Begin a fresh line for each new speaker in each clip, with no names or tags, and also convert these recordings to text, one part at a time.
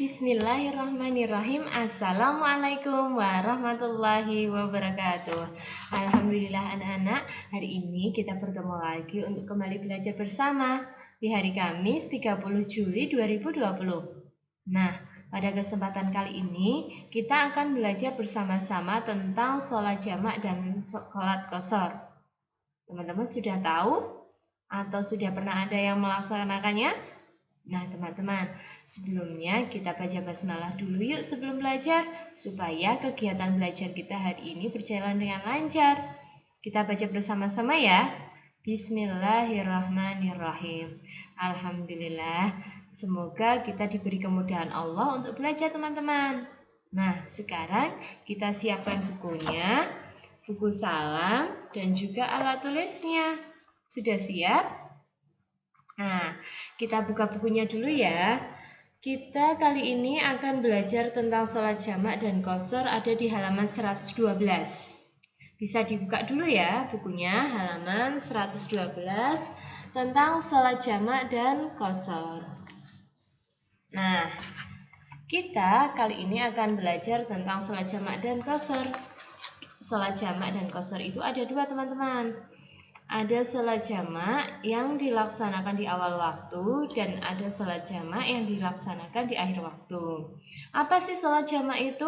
Bismillahirrahmanirrahim. Assalamualaikum warahmatullahi wabarakatuh. Alhamdulillah anak-anak, hari ini kita bertemu lagi untuk kembali belajar bersama di hari Kamis 30 Juli 2020. Nah, pada kesempatan kali ini kita akan belajar bersama-sama tentang sholat jamak dan sholat qashar. Teman-teman sudah tahu atau sudah pernah ada yang melaksanakannya? Nah teman-teman, sebelumnya kita baca basmalah dulu yuk sebelum belajar, supaya kegiatan belajar kita hari ini berjalan dengan lancar. Kita baca bersama-sama ya. Bismillahirrahmanirrahim. Alhamdulillah, semoga kita diberi kemudahan Allah untuk belajar teman-teman. Nah sekarang kita siapkan bukunya, buku salam dan juga alat tulisnya. Sudah siap? Nah, kita buka bukunya dulu ya. Kita kali ini akan belajar tentang sholat jamak dan qashar, ada di halaman 112. Bisa dibuka dulu ya bukunya, halaman 112 tentang sholat jamak dan qashar. Nah, kita kali ini akan belajar tentang sholat jamak dan qashar. Sholat jamak dan qashar itu ada dua teman-teman. Ada sholat jamak yang dilaksanakan di awal waktu dan ada sholat jamak yang dilaksanakan di akhir waktu. Apa sih sholat jamak itu?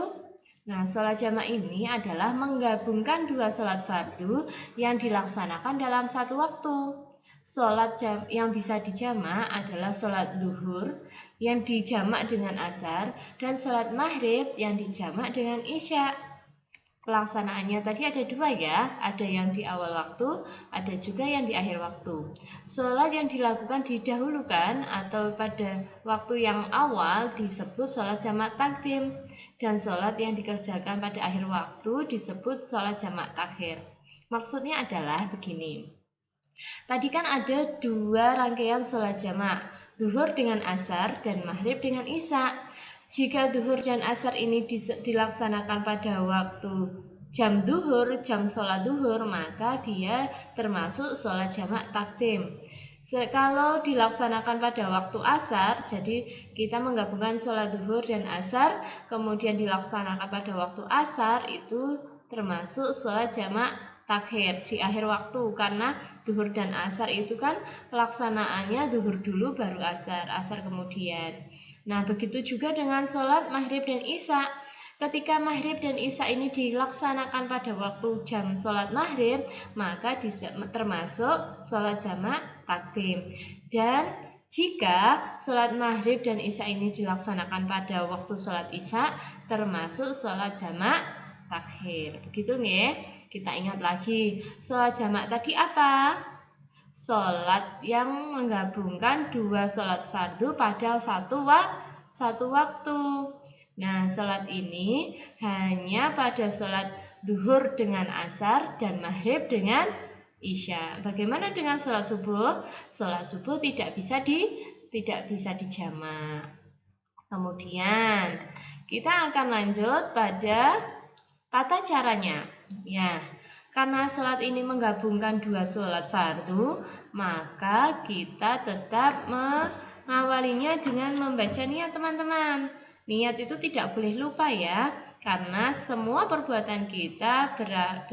Nah, sholat jamak ini adalah menggabungkan dua sholat fardu yang dilaksanakan dalam satu waktu. Sholat yang bisa dijamak adalah sholat duhur yang dijamak dengan asar dan sholat maghrib yang dijamak dengan isya. Pelaksanaannya tadi ada dua ya, ada yang di awal waktu, ada juga yang di akhir waktu. Sholat yang dilakukan didahulukan atau pada waktu yang awal disebut sholat jamak takdim, dan sholat yang dikerjakan pada akhir waktu disebut sholat jamak takhir. Maksudnya adalah begini. Tadi kan ada dua rangkaian sholat jamak, duhur dengan asar dan maghrib dengan isya. Jika duhur dan asar ini dilaksanakan pada waktu jam duhur, jam sholat duhur, maka dia termasuk sholat jamak takdim. Kalau dilaksanakan pada waktu asar, jadi kita menggabungkan sholat duhur dan asar, kemudian dilaksanakan pada waktu asar, itu termasuk sholat jamak takhir di akhir waktu, karena duhur dan asar itu kan pelaksanaannya duhur dulu baru asar, asar kemudian. Nah, begitu juga dengan sholat maghrib dan isya. Ketika maghrib dan isya ini dilaksanakan pada waktu jam sholat maghrib, maka termasuk sholat jamak takdim. Dan jika sholat maghrib dan isya ini dilaksanakan pada waktu sholat isya, termasuk sholat jamak takhir. Begitu nih, kita ingat lagi, sholat jamak tadi apa? Sholat yang menggabungkan dua sholat fardu pada satu waktu. Nah, sholat ini hanya pada sholat duhur dengan asar dan maghrib dengan isya. Bagaimana dengan sholat subuh? Sholat subuh tidak bisa dijamak. Kemudian kita akan lanjut pada tata caranya. Ya. Karena sholat ini menggabungkan dua sholat fardu, maka kita tetap mengawalinya dengan membaca niat teman-teman. Niat itu tidak boleh lupa ya, karena semua perbuatan kita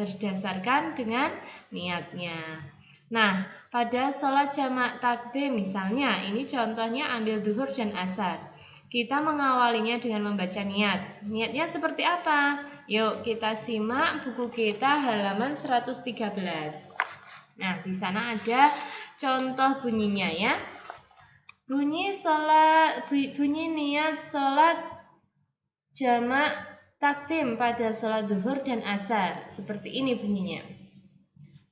berdasarkan dengan niatnya. Nah, pada sholat jamak takdim misalnya, ini contohnya ambil duhur dan asar. Kita mengawalinya dengan membaca niat. Niatnya seperti apa? Yuk kita simak buku kita halaman 113. Nah, di sana ada contoh bunyinya ya. Bunyi niat sholat jamak takdim pada sholat duhur dan asar. Seperti ini bunyinya.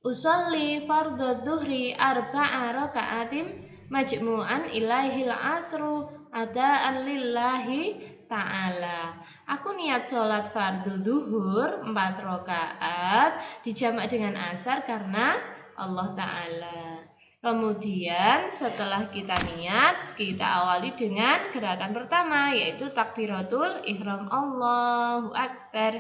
Usolli fardhu duhri arba'a raka'atin majmu'an ilaihil asru adaan lillahi ta'ala. Aku niat sholat fardu duhur 4 rakaat dijamak dengan asar karena Allah Ta'ala. Kemudian setelah kita niat, kita awali dengan gerakan pertama, yaitu takbiratul ihram, Allahu Akbar.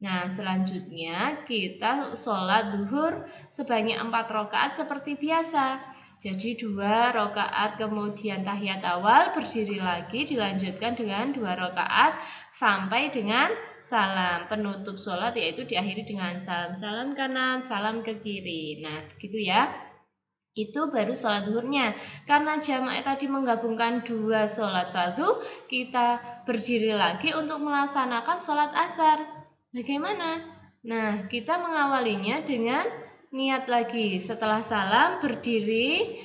Nah, selanjutnya kita sholat duhur sebanyak 4 rakaat seperti biasa. Jadi 2 rakaat kemudian tahiyat awal, berdiri lagi, dilanjutkan dengan 2 rakaat sampai dengan salam. Penutup sholat yaitu diakhiri dengan salam. Salam kanan, salam ke kiri. Nah, gitu ya. Itu baru sholat duhurnya. Karena jamaah tadi menggabungkan 2 sholat fardu, kita berdiri lagi untuk melaksanakan sholat asar. Bagaimana? Nah, kita mengawalinya dengan niat lagi. Setelah salam, berdiri,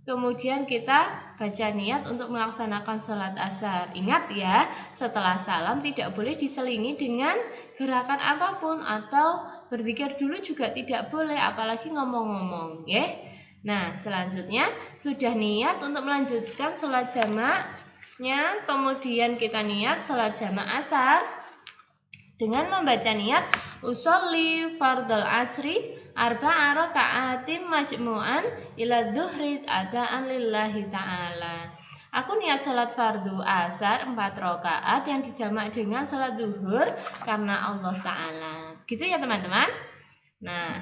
kemudian kita baca niat untuk melaksanakan sholat asar. Ingat ya, setelah salam tidak boleh diselingi dengan gerakan apapun, atau berzikir dulu juga tidak boleh, apalagi ngomong-ngomong, ya. Nah, selanjutnya sudah niat untuk melanjutkan sholat jamaknya, kemudian kita niat sholat jamak asar dengan membaca niat usolli fardal asri arba'a raka'atin majmu'an ila dhuhri adaan lillahi ta'ala. Aku niat sholat fardu asar 4 rakaat yang dijamak dengan sholat duhur karena Allah Ta'ala. Gitu ya teman-teman. Nah,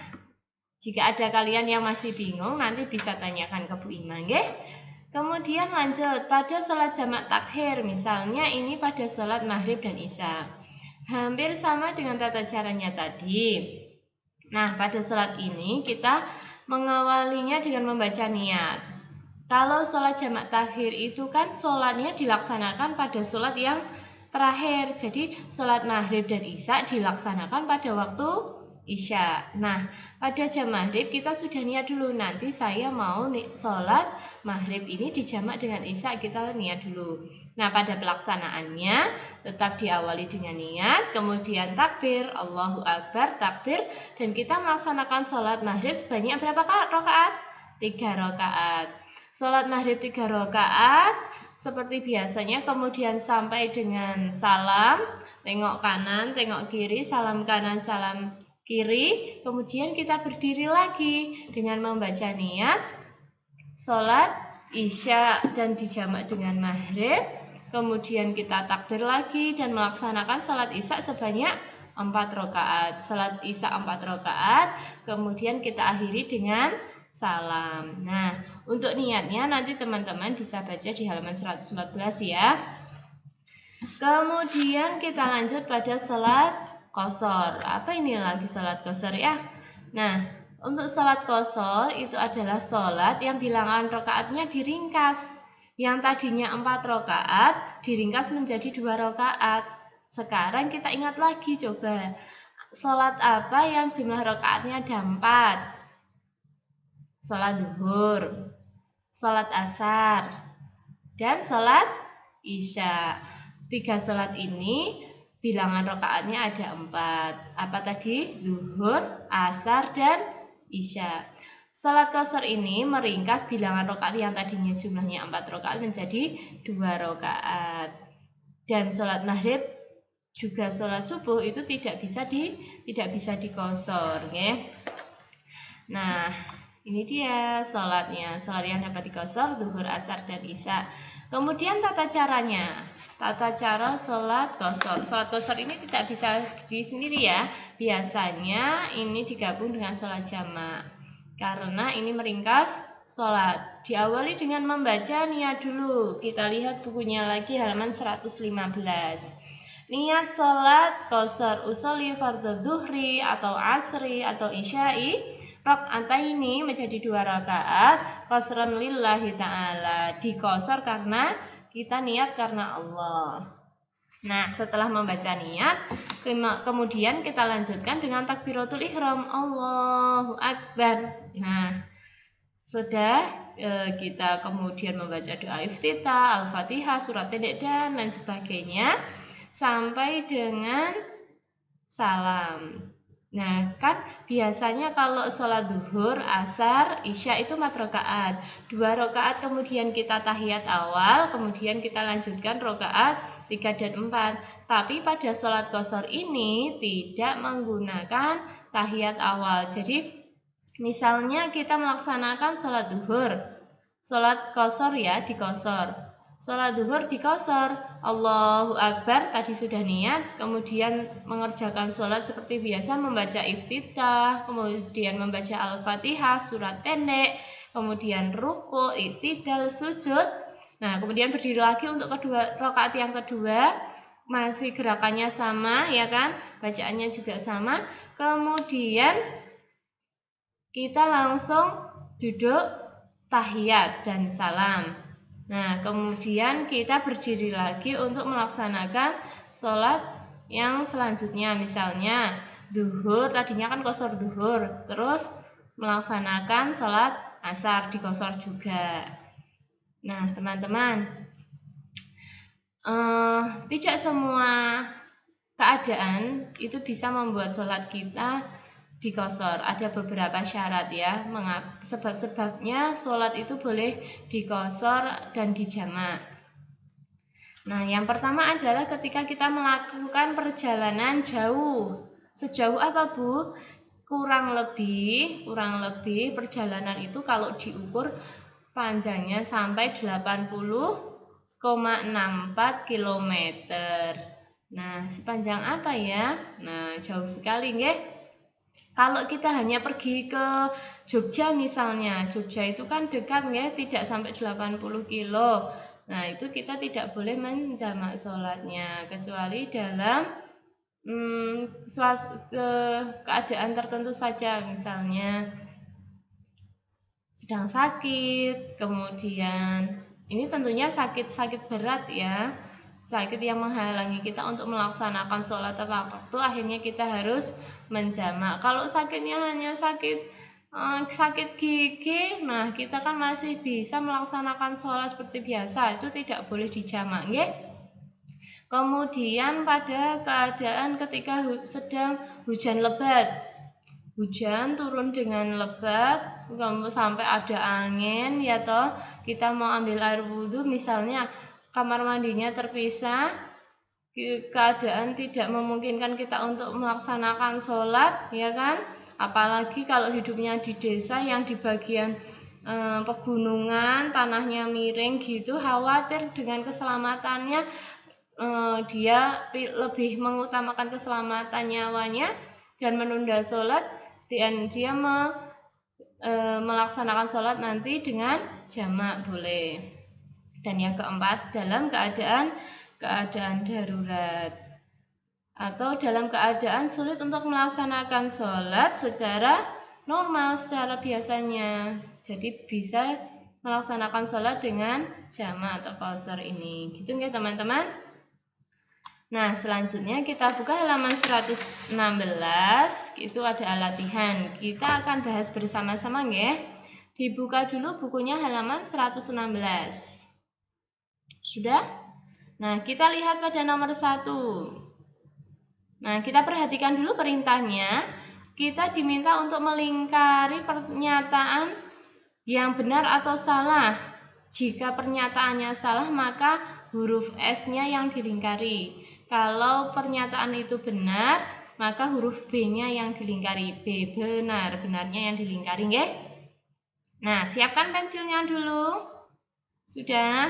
jika ada kalian yang masih bingung, nanti bisa tanyakan ke Bu Ima, nggih. Kemudian lanjut pada sholat jamak takhir, misalnya ini pada sholat maghrib dan isya. Hampir sama dengan tata caranya tadi. Nah, pada sholat ini kita mengawalinya dengan membaca niat. Kalau sholat jamak takhir itu kan sholatnya dilaksanakan pada sholat yang terakhir. Jadi sholat maghrib dan isya dilaksanakan pada waktu isya. Nah, pada jam maghrib kita sudah niat dulu, nanti saya mau sholat maghrib ini dijamak dengan isya, kita niat dulu. Nah, pada pelaksanaannya tetap diawali dengan niat, kemudian takbir, Allahu Akbar, takbir, dan kita melaksanakan sholat maghrib sebanyak berapa rakaat? 3 rakaat. Sholat maghrib 3 rakaat seperti biasanya, kemudian sampai dengan salam, tengok kanan, tengok kiri, salam kanan, salam kiri, kemudian kita berdiri lagi dengan membaca niat sholat isya dan dijamak dengan maghrib, kemudian kita takbir lagi dan melaksanakan sholat isya sebanyak 4 rakaat. Sholat isya 4 rakaat, kemudian kita akhiri dengan salam. Nah, untuk niatnya nanti teman-teman bisa baca di halaman 114 ya. Kemudian kita lanjut pada sholat qashar. Apa ini lagi sholat qashar ya? Nah, untuk sholat qashar itu adalah sholat yang bilangan rakaatnya diringkas. Yang tadinya 4 rakaat diringkas menjadi 2 rakaat. Sekarang kita ingat lagi, coba. Sholat apa yang jumlah rakaatnya ada 4? Sholat duhur, sholat asar, dan sholat isya. 3 sholat ini bilangan rakaatnya ada 4. Apa tadi? Duhur, asar, dan isya. Sholat qashar ini meringkas bilangan rakaat yang tadinya jumlahnya 4 rakaat menjadi 2 rakaat. Dan sholat maghrib juga sholat subuh itu tidak bisa diqashar, ya. Nah, ini dia sholatnya. Sholat yang dapat diqashar, duhur, asar, dan isya. Kemudian tata caranya. Tata cara sholat qashar. Sholat qashar ini tidak bisa di sendiri ya. Biasanya ini digabung dengan sholat jamak. Karena ini meringkas sholat. Diawali dengan membaca niat dulu. Kita lihat bukunya lagi halaman 115. Niat sholat qashar usolli fardhu duhri atau asri atau isya'i ini menjadi 2 rakaat qashran lillahi ta'ala. Diqashar karena kita niat karena Allah. Nah, setelah membaca niat, kemudian kita lanjutkan dengan takbiratul ihram, Allahu Akbar. Nah, sudah kita kemudian membaca doa iftitah, Al-Fatihah, surat pendek, dan lain sebagainya sampai dengan salam. Nah, kan biasanya kalau sholat duhur, asar, isya itu 4 rakaat. 2 rakaat kemudian kita tahiyat awal, kemudian kita lanjutkan rakaat 3 dan 4. Tapi pada sholat qashar ini tidak menggunakan tahiyat awal. Jadi misalnya kita melaksanakan sholat duhur, sholat qashar ya, diqashar. Sholat duhur diqashar, Allahu Akbar, tadi sudah niat, kemudian mengerjakan sholat seperti biasa, membaca iftitah, kemudian membaca Al-Fatihah, surat pendek, kemudian ruku, i'tidal, sujud. Nah, kemudian berdiri lagi untuk rakaat yang kedua, masih gerakannya sama ya kan, bacaannya juga sama. Kemudian kita langsung duduk tahiyat dan salam. Nah, kemudian kita berdiri lagi untuk melaksanakan sholat yang selanjutnya. Misalnya duhur, tadinya kan qashar duhur, terus melaksanakan sholat asar di qashar juga. Nah, teman-teman, tidak semua keadaan itu bisa membuat sholat kita diqashar. Ada beberapa syarat ya. Sebab-sebabnya sholat itu boleh diqashar dan dijamak. Nah, yang pertama adalah ketika kita melakukan perjalanan jauh. Sejauh apa, Bu? Kurang lebih perjalanan itu kalau diukur panjangnya sampai 80,64 km. Nah, sepanjang apa ya? Nah, jauh sekali nggih. Kalau kita hanya pergi ke Jogja misalnya, Jogja itu kan dekat ya, tidak sampai 80 kilo. Nah, itu kita tidak boleh menjamak sholatnya, kecuali dalam keadaan tertentu saja, misalnya sedang sakit, kemudian ini tentunya sakit berat ya, sakit yang menghalangi kita untuk melaksanakan sholat tepat waktu, akhirnya kita harus menjamak. Kalau sakitnya hanya sakit gigi, nah kita kan masih bisa melaksanakan sholat seperti biasa, itu tidak boleh dijamak ya. Kemudian pada keadaan ketika sedang hujan lebat, hujan turun dengan lebat sampai ada angin ya toh, kita mau ambil air wudhu, misalnya kamar mandinya terpisah, keadaan tidak memungkinkan kita untuk melaksanakan sholat ya kan, apalagi kalau hidupnya di desa yang di bagian pegunungan, tanahnya miring gitu, khawatir dengan keselamatannya, dia lebih mengutamakan keselamatan nyawanya dan menunda sholat, dan dia melaksanakan sholat nanti dengan jamak boleh. Dan yang keempat, dalam keadaan darurat atau dalam keadaan sulit untuk melaksanakan sholat secara normal, secara biasanya, jadi bisa melaksanakan sholat dengan jamak atau qashar ini, gitu ya teman-teman. Nah, selanjutnya kita buka halaman 116, itu ada latihan. Kita akan bahas bersama-sama ya. Dibuka dulu bukunya halaman 116. Sudah? Nah, kita lihat pada nomor 1. Nah, kita perhatikan dulu perintahnya. Kita diminta untuk melingkari pernyataan yang benar atau salah. Jika pernyataannya salah, maka huruf S-nya yang dilingkari. Kalau pernyataan itu benar, maka huruf B-nya yang dilingkari. B, benarnya yang dilingkari nggih. Nah, siapkan pensilnya dulu. Sudah?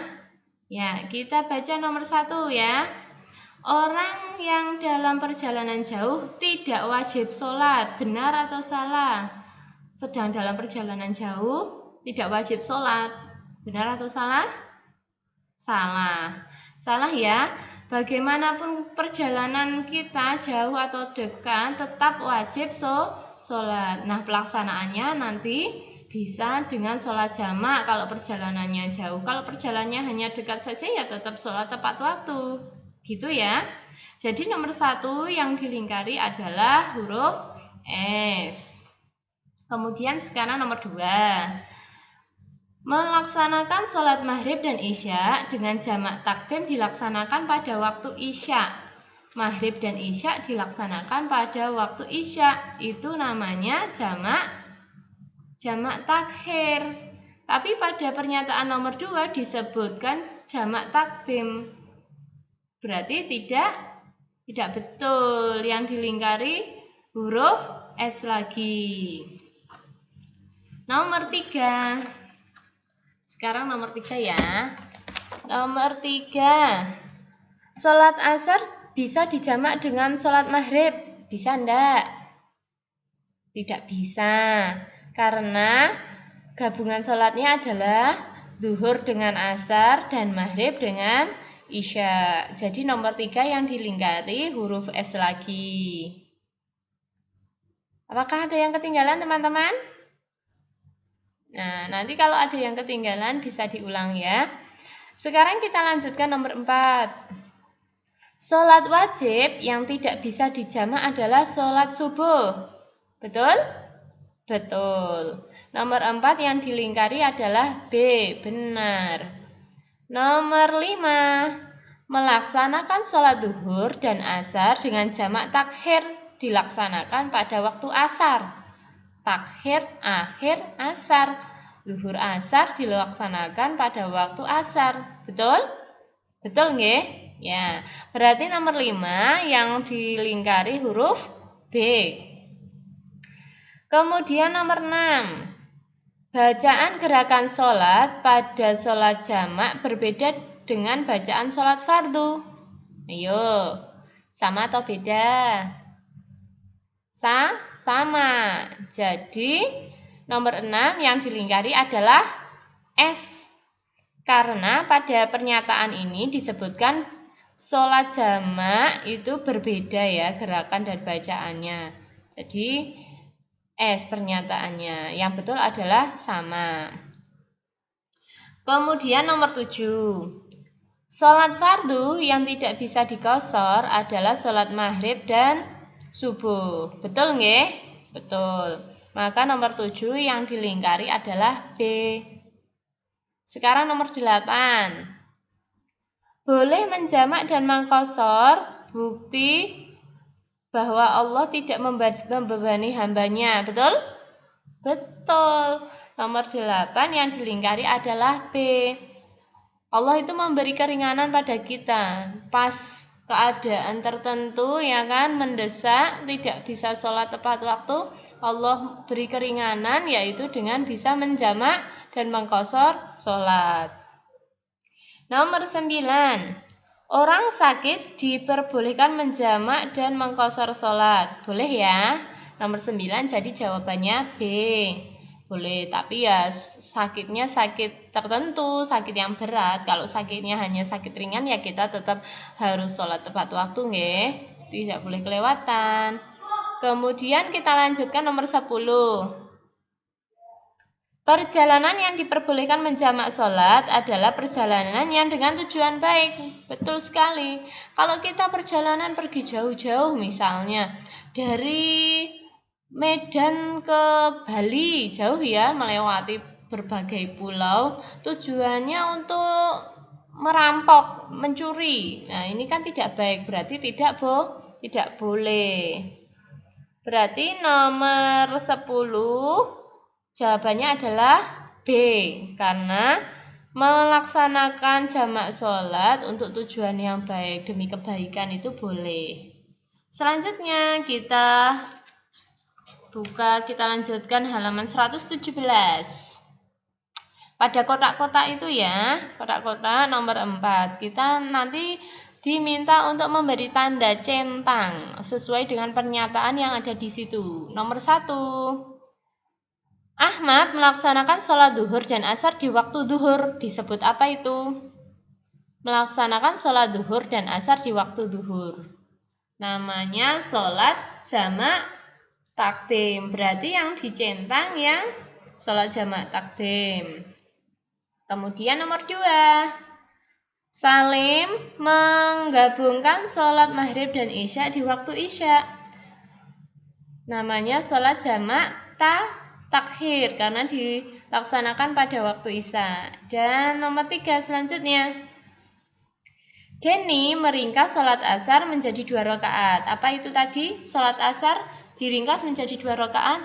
Ya, kita baca nomor 1 ya. Orang yang dalam perjalanan jauh tidak wajib sholat, benar atau salah? Sedang dalam perjalanan jauh tidak wajib sholat, benar atau salah? Salah ya. Bagaimanapun perjalanan kita jauh atau dekat, tetap wajib sholat. Nah, pelaksanaannya nanti bisa dengan sholat jamak kalau perjalanannya jauh. Kalau perjalanannya hanya dekat saja ya tetap sholat tepat waktu, gitu ya. Jadi nomor 1 yang dilingkari adalah huruf S. Kemudian sekarang nomor 2. Melaksanakan sholat maghrib dan isya dengan jamak takdim dilaksanakan pada waktu isya. Maghrib dan isya dilaksanakan pada waktu isya. Itu namanya jamak takhir. Tapi pada pernyataan nomor 2 disebutkan jamak takdim. Berarti tidak betul. Yang dilingkari huruf S lagi. Nomor 3. Sekarang nomor 3 ya. Nomor 3. Sholat asar bisa dijamak dengan sholat maghrib. Bisa enggak? Tidak bisa. Karena gabungan sholatnya adalah zuhur dengan asar dan maghrib dengan isya. Jadi nomor 3 yang dilingkari huruf S lagi. Apakah ada yang ketinggalan teman-teman? Nah, nanti kalau ada yang ketinggalan bisa diulang ya. Sekarang kita lanjutkan nomor 4. Sholat wajib yang tidak bisa dijamak adalah sholat subuh. Betul? Betul. Nomor 4 yang dilingkari adalah B, benar. Nomor 5, melaksanakan sholat duhur dan asar dengan jamak takhir dilaksanakan pada waktu asar. Takhir, akhir, asar. Duhur asar dilaksanakan pada waktu asar. Betul? Betul nggih? Ya, berarti nomor 5 yang dilingkari huruf B. Kemudian nomor 6, bacaan gerakan sholat pada sholat jamak berbeda dengan bacaan sholat fardu. Ayo, sama atau beda? Sama. Jadi nomor 6 yang dilingkari adalah S. Karena pada pernyataan ini disebutkan sholat jamak itu berbeda ya gerakan dan bacaannya. Jadi S pernyataannya. Yang betul adalah sama. Kemudian nomor 7. Sholat fardu yang tidak bisa dikosor adalah sholat maghrib dan subuh. Betul nggih? Betul. Maka nomor 7 yang dilingkari adalah B. Sekarang nomor 8. Boleh menjamak dan mengkosor bukti bahwa Allah tidak membebani hambanya. Betul? Betul. Nomor 8 yang dilingkari adalah B. Allah itu memberi keringanan pada kita. Pas keadaan tertentu ya kan mendesak, tidak bisa sholat tepat waktu, Allah beri keringanan yaitu dengan bisa menjamak dan mengkosor sholat. Nomor 9. Orang sakit diperbolehkan menjamak dan mengkosor sholat. Boleh ya? Nomor 9 jadi jawabannya B. Boleh, tapi ya sakitnya sakit tertentu, sakit yang berat. Kalau sakitnya hanya sakit ringan ya kita tetap harus sholat tepat waktu nggih. Tidak boleh kelewatan. Kemudian kita lanjutkan nomor 10. Perjalanan yang diperbolehkan menjamak sholat adalah perjalanan yang dengan tujuan baik. Betul sekali. Kalau kita perjalanan pergi jauh-jauh misalnya dari Medan ke Bali, jauh ya, melewati berbagai pulau, tujuannya untuk merampok, mencuri. Nah, ini kan tidak baik, berarti tidak boleh. Berarti nomor 10 jawabannya adalah B, karena melaksanakan jamak sholat untuk tujuan yang baik demi kebaikan itu boleh. Selanjutnya kita lanjutkan halaman 117. Pada kotak-kotak itu ya, kotak-kotak nomor 4, kita nanti diminta untuk memberi tanda centang sesuai dengan pernyataan yang ada di situ. Nomor 1. Ahmad melaksanakan sholat duhur dan asar di waktu duhur. Disebut apa itu? Melaksanakan sholat duhur dan asar di waktu duhur. Namanya sholat jamak takdim. Berarti yang dicentang yang sholat jamak takdim. Kemudian nomor 2. Salim menggabungkan sholat maghrib dan isya di waktu isya. Namanya sholat jamak takhir karena dilaksanakan pada waktu isya. Dan nomor 3 selanjutnya. Denny meringkas sholat asar menjadi 2 rakaat. Apa itu tadi? Sholat asar diringkas menjadi 2 rakaat.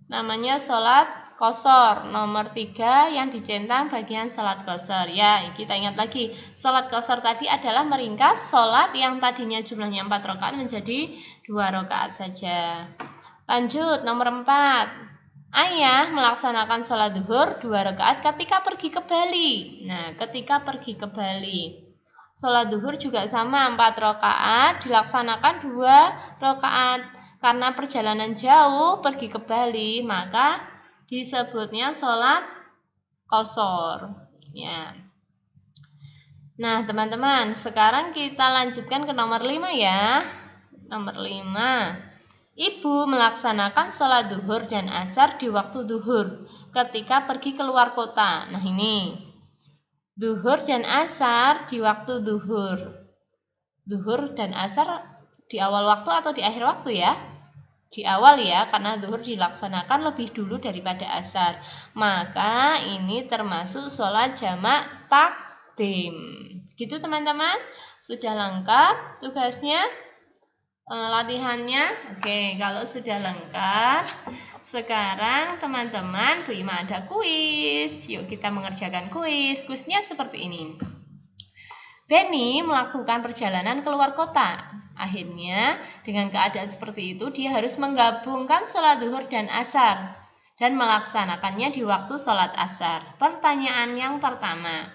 Namanya sholat qashar. Nomor 3 yang dicentang bagian sholat qashar. Ya, kita ingat lagi. Sholat qashar tadi adalah meringkas sholat yang tadinya jumlahnya 4 rakaat menjadi 2 rakaat saja. Lanjut, nomor 4. Ayah melaksanakan sholat duhur 2 rakaat ketika pergi ke Bali. Nah, ketika pergi ke Bali. Sholat duhur juga sama 4 rakaat, dilaksanakan 2 rakaat. Karena perjalanan jauh pergi ke Bali, maka disebutnya sholat qashar. Ya. Nah, teman-teman, sekarang kita lanjutkan ke nomor 5 ya. Nomor 5. Ibu melaksanakan sholat duhur dan asar di waktu duhur ketika pergi keluar kota. Nah, ini. Duhur dan asar di waktu duhur. Duhur dan asar di awal waktu atau di akhir waktu ya? Di awal ya, karena duhur dilaksanakan lebih dulu daripada asar. Maka ini termasuk sholat jamak takdim. Gitu teman-teman? Sudah lengkap tugasnya? Latihannya? Oke, kalau sudah lengkap, sekarang teman-teman Bu Ima ada kuis. Yuk kita mengerjakan kuis. Kuisnya seperti ini. Benny melakukan perjalanan keluar kota. Akhirnya, dengan keadaan seperti itu, dia harus menggabungkan sholat duhur dan asar dan melaksanakannya di waktu sholat asar. Pertanyaan yang pertama,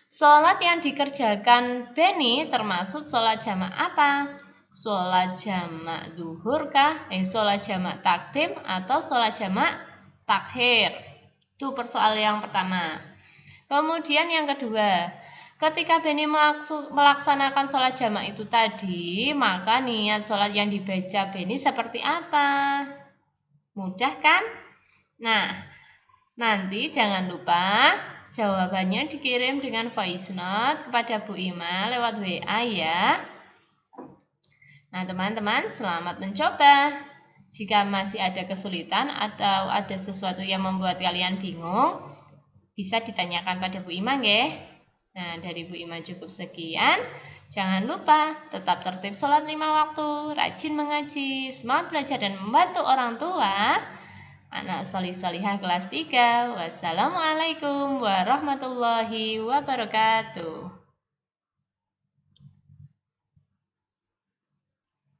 sholat yang dikerjakan Benny termasuk sholat jamak apa? Sholat jamak duhur kah? Sholat jamak takdim atau sholat jamak takhir? Itu persoalan yang pertama. Kemudian yang kedua, ketika Benny melaksanakan sholat jamak itu tadi, maka niat sholat yang dibaca Benny seperti apa? Mudah kan? Nah, nanti jangan lupa jawabannya dikirim dengan voice note kepada Bu Ima lewat WA ya. Nah, teman-teman, selamat mencoba. Jika masih ada kesulitan atau ada sesuatu yang membuat kalian bingung, bisa ditanyakan pada Bu Ima nggih. Nah, dari Bu Ima cukup sekian. Jangan lupa tetap tertib sholat 5 waktu, rajin mengaji, semangat belajar dan membantu orang tua. Anak solih-solihah kelas 3. Wassalamualaikum warahmatullahi wabarakatuh.